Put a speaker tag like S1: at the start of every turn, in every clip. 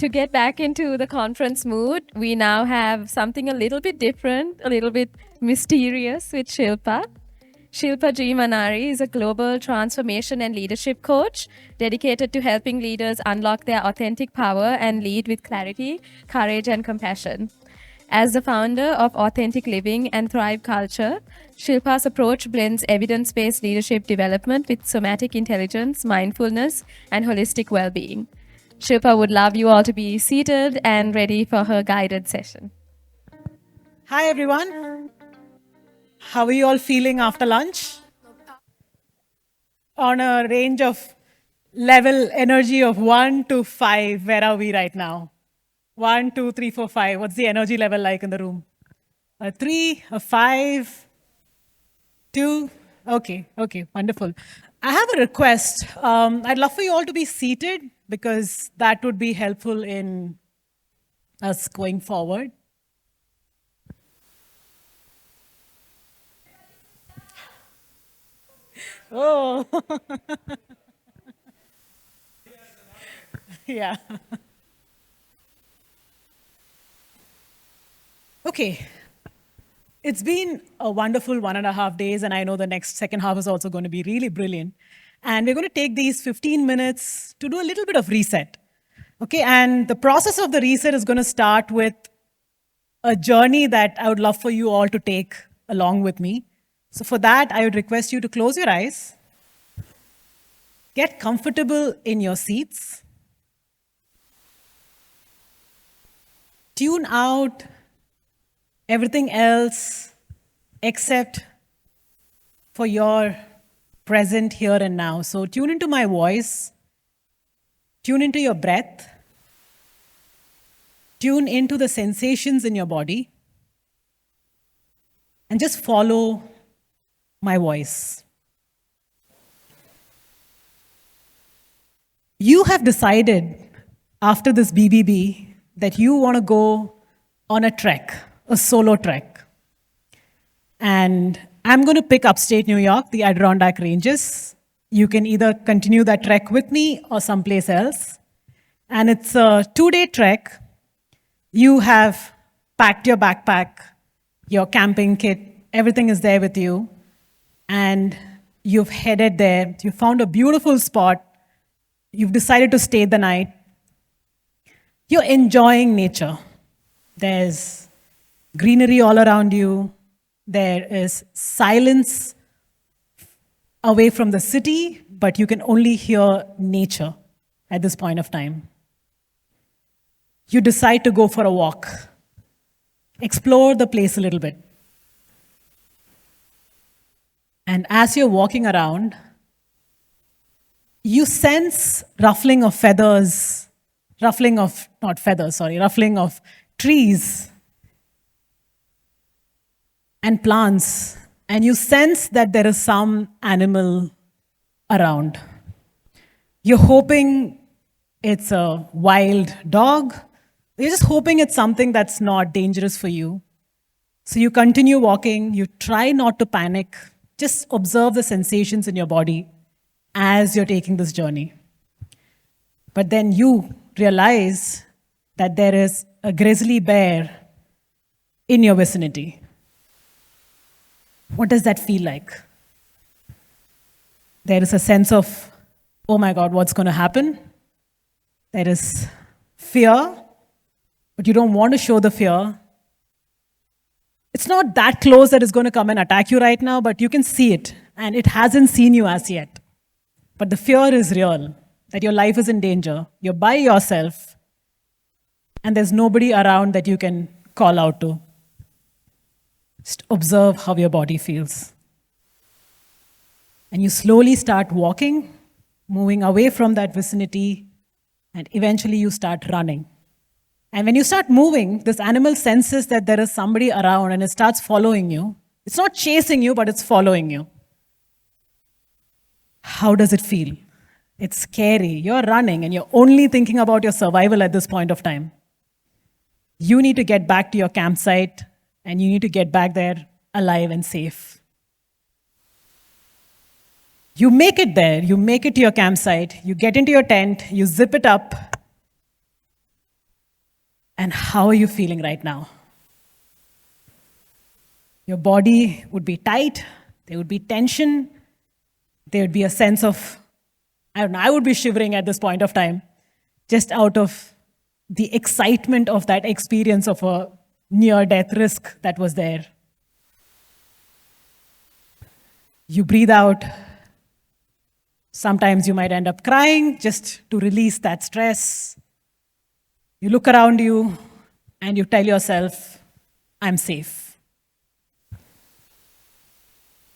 S1: To get back into the conference mood, we now have something a little bit different, a little bit mysterious with Shilpa. Shilpa G. Manari is a global transformation and leadership coach dedicated to helping leaders unlock their authentic power and lead with clarity, courage, and compassion. As the founder of Authentic Living and Thrive Culture, Shilpa's approach blends evidence based leadership development with somatic intelligence, mindfulness, and holistic well being. Shilpa would love you all to be seated and ready for her guided session.
S2: Hi, everyone. How are you all feeling after lunch? On a range of level energy of 1 to 5, where are we right now? 1, 2, 3, 4, 5. What's the energy level like in the room? A 3, a 5, 2. Okay, wonderful. I have a request. I'd love for you all to be seated because that would be helpful in us going forward. Oh, yeah. Okay. It's been a wonderful 1.5 days, and I know the next second half is also going to be really brilliant. And we're going to take these 15 minutes to do a little bit of reset. Okay, and the process of the reset is going to start with a journey that I would love for you all to take along with me. So, for that, I would request you to close your eyes, get comfortable in your seats, tune out everything else except for your present here and now. So tune into my voice, tune into your breath, tune into the sensations in your body, and just follow my voice. You have decided after this BBB that you want to go on a trek, a solo trek. And I'm going to pick upstate New York, the Adirondack Ranges. You can either continue that trek with me or someplace else. And it's a 2-day trek. You have packed your backpack, your camping kit, everything is there with you. And you've headed there. You found a beautiful spot. You've decided to stay the night. You're enjoying nature. There's greenery all around you. There is silence away from the city, but you can only hear nature at this point of time. You decide to go for a walk, explore the place a little bit. And as you're walking around, you sense ruffling of feathers, ruffling of trees and plants, and you sense that there is some animal around. You're hoping it's a wild dog. You're just hoping it's something that's not dangerous for you. So you continue walking, you try not to panic, just observe the sensations in your body as you're taking this journey. But then you realize that there is a grizzly bear in your vicinity. What does that feel like? There is a sense of, oh my God, what's going to happen? There is fear, but you don't want to show the fear. It's not that close that it's going to come and attack you right now, but you can see it, and it hasn't seen you as yet. But the fear is real, that your life is in danger. You're by yourself, and there's nobody around that you can call out to. Just observe how your body feels. And you slowly start walking, moving away from that vicinity, and eventually you start running. And when you start moving, this animal senses that there is somebody around and it starts following you. It's not chasing you, but it's following you. How does it feel? It's scary. You're running and you're only thinking about your survival at this point of time. You need to get back to your campsite and you need to get back there alive and safe. You make it there, you make it to your campsite, you get into your tent, you zip it up, And how are you feeling right now? Your body would be tight, there would be tension, there would be a sense of, I don't know, I would be shivering at this point of time, just out of the excitement of that experience of a near death risk that was there. You breathe out. Sometimes you might end up crying just to release that stress. You look around you and you tell yourself, I'm safe.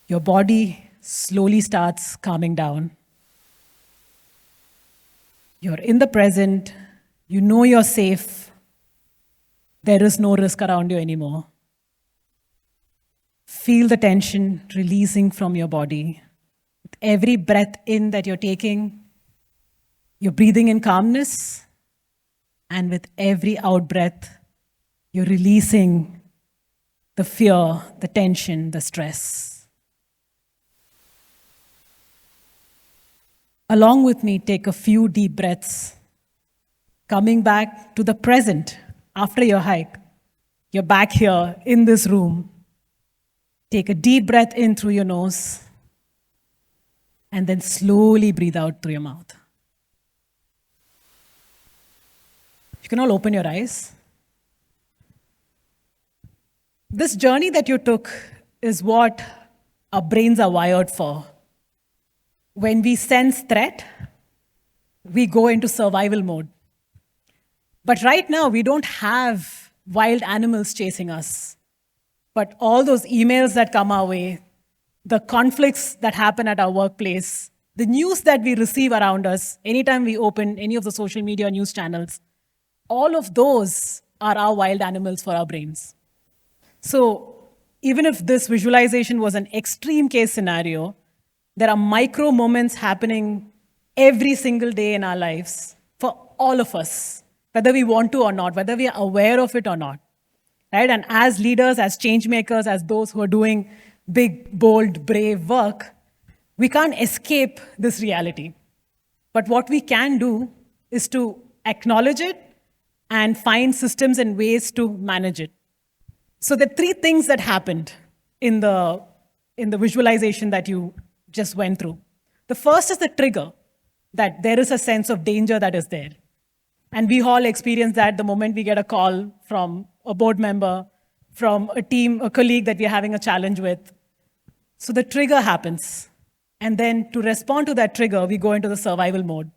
S2: Your body slowly starts calming down. You're in the present. You know you're safe. There is no risk around you anymore. Feel the tension releasing from your body. With every breath in that you're taking, you're breathing in calmness. And with every out breath, you're releasing the fear, the tension, the stress. Along with me, take a few deep breaths. Coming back to the present after your hike. You're back here in this room. Take a deep breath in through your nose and then slowly breathe out through your mouth. You can all open your eyes. This journey that you took is what our brains are wired for. When we sense threat, we go into survival mode. But right now, we don't have wild animals chasing us. But all those emails that come our way, the conflicts that happen at our workplace, the news that we receive around us, anytime we open any of the social media news channels, all of those are our wild animals for our brains. So even if this visualization was an extreme case scenario, there are micro moments happening every single day in our lives for all of us, whether we want to or not, whether we are aware of it or not. Right? And as leaders, as change makers, as those who are doing big, bold, brave work, we can't escape this reality. But what we can do is to acknowledge it and find systems and ways to manage it. So the three things that happened in the visualization that you just went through. The first is the trigger, that there is a sense of danger that is there. And we all experience that the moment we get a call from a board member, from a team, a colleague that we're having a challenge with. So the trigger happens. And then to respond to that trigger, we go into the survival mode.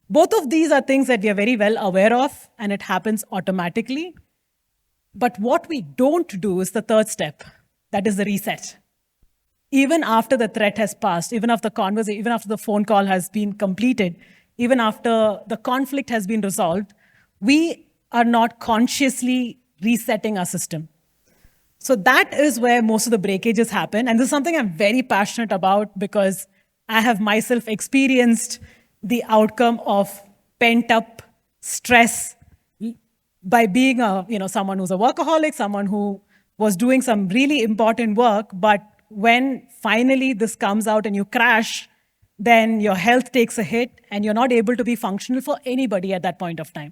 S2: Both of these are things that we are very well aware of, and it happens automatically. But what we don't do is the third step, that is the reset. Even after the threat has passed, even after the conversation, even after the phone call has been completed, even after the conflict has been resolved, we are not consciously resetting our system. So that is where most of the breakages happen. And this is something I'm very passionate about because I have myself experienced the outcome of pent-up stress by being someone who's a workaholic, someone who was doing some really important work, but when finally this comes out and you crash, then your health takes a hit and you're not able to be functional for anybody at that point of time.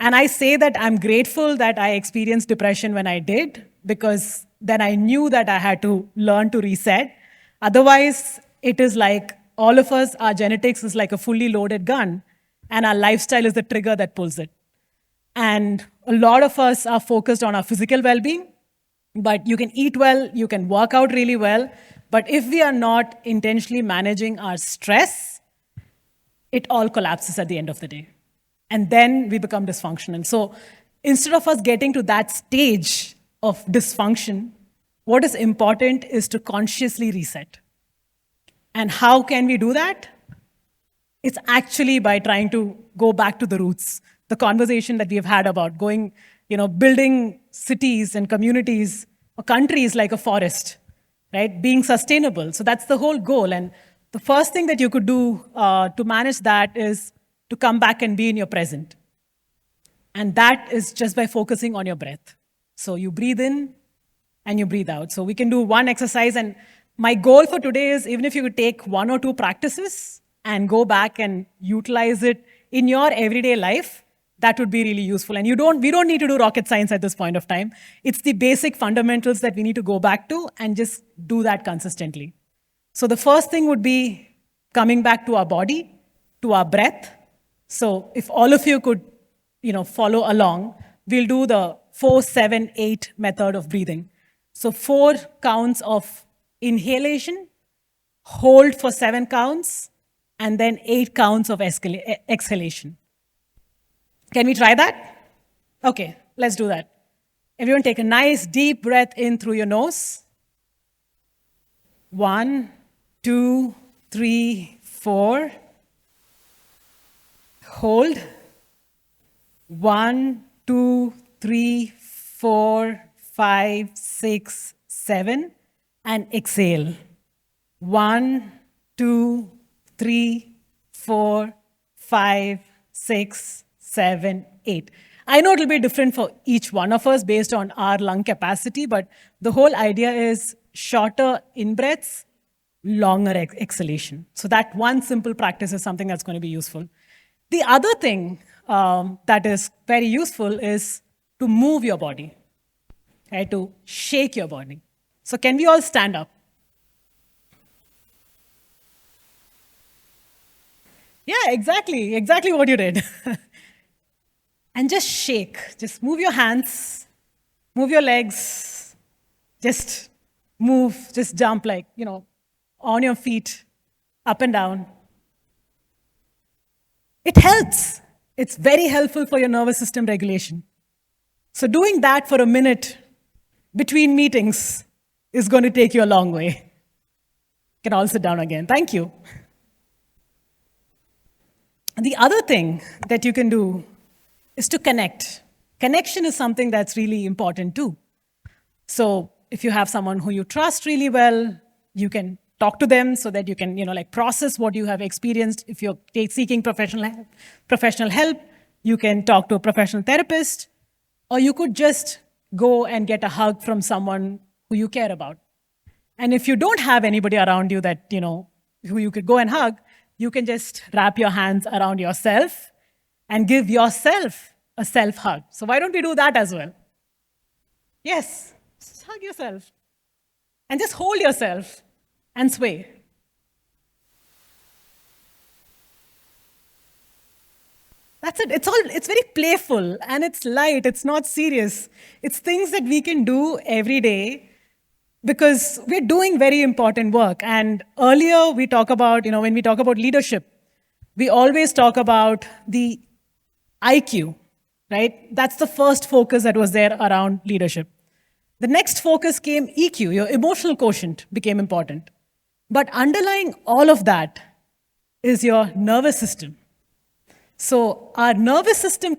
S2: And I say that I'm grateful that I experienced depression when I did, because then I knew that I had to learn to reset. Otherwise, it is like all of us, our genetics is like a fully loaded gun, and our lifestyle is the trigger that pulls it. And a lot of us are focused on our physical well-being, but you can eat well, you can work out really well, but if we are not intentionally managing our stress, it all collapses at the end of the day. And then we become dysfunctional. So instead of us getting to that stage of dysfunction, what is important is to consciously reset. And how can we do that? It's actually by trying to go back to the roots. The conversation that we've had about building cities and communities or countries like a forest, right? Being sustainable. So that's the whole goal. And the first thing that you could do to manage that is to come back and be in your present. And that is just by focusing on your breath. So you breathe in and you breathe out. So we can do one exercise. And my goal for today is, even if you could take one or two practices and go back and utilize it in your everyday life, that would be really useful. And we don't need to do rocket science at this point of time. It's the basic fundamentals that we need to go back to and just do that consistently. So the first thing would be coming back to our body, to our breath. So if all of you could, follow along, we'll do the 4-7-8 method of breathing. So 4 counts of inhalation, hold for 7 counts, and then 8 counts of exhalation. Can we try that? Okay, let's do that. Everyone take a nice deep breath in through your nose. 1, 2, 3, 4. Hold. 1, 2, 3, 4, 5, 6, 7. And exhale. 1, 2, 3, 4, 5, 6, 7, 8. I know it'll be different for each one of us based on our lung capacity, but the whole idea is shorter in-breaths, longer exhalation. So that one simple practice is something that's going to be useful. The other thing that is very useful is to move your body, right? To shake your body. So can we all stand up? Yeah, exactly what you did. And just shake. Just move your hands, move your legs, just move, just jump like, on your feet, up and down. It helps. It's very helpful for your nervous system regulation. So doing that for a minute between meetings is going to take you a long way. You can all sit down again. Thank you. The other thing that you can do is to connect. Connection is something that's really important too. So if you have someone who you trust really well, you can talk to them so that you can, process what you have experienced. If you're seeking professional help, you can talk to a professional therapist, or you could just go and get a hug from someone who you care about. And if you don't have anybody around you that, who you could go and hug, you can just wrap your hands around yourself and give yourself a self-hug. So why don't we do that as well? Yes, just hug yourself. And just hold yourself and sway. That's it. It's very playful and it's light. It's not serious. It's things that we can do every day because we're doing very important work. And earlier we talk about, when we talk about leadership, we always talk about the IQ, right? That's the first focus that was there around leadership. The next focus came EQ, your emotional quotient became important. But underlying all of that is your nervous system. So our nervous system,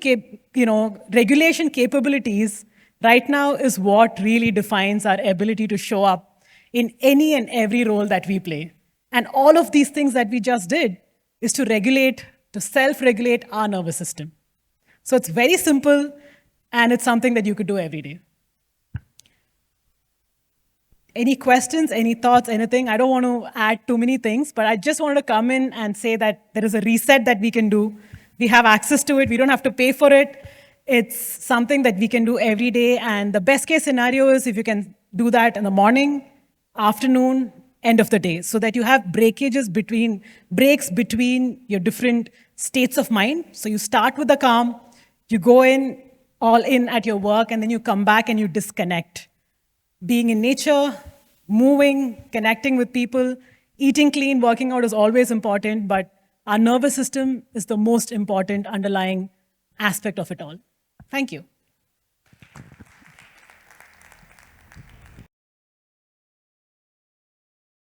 S2: regulation capabilities right now is what really defines our ability to show up in any and every role that we play. And all of these things that we just did is to self-regulate our nervous system. So it's very simple, and it's something that you could do every day. Any questions, any thoughts, anything? I don't want to add too many things, but I just wanted to come in and say that there is a reset that we can do. We have access to it. We don't have to pay for it. It's something that we can do every day. And the best case scenario is if you can do that in the morning, afternoon, end of the day, so that you have breaks between your different states of mind. So you start with the calm, you go all in at your work, and then you come back and you disconnect. Being in nature, moving, connecting with people, eating clean, working out is always important, but our nervous system is the most important underlying aspect of it all. Thank you.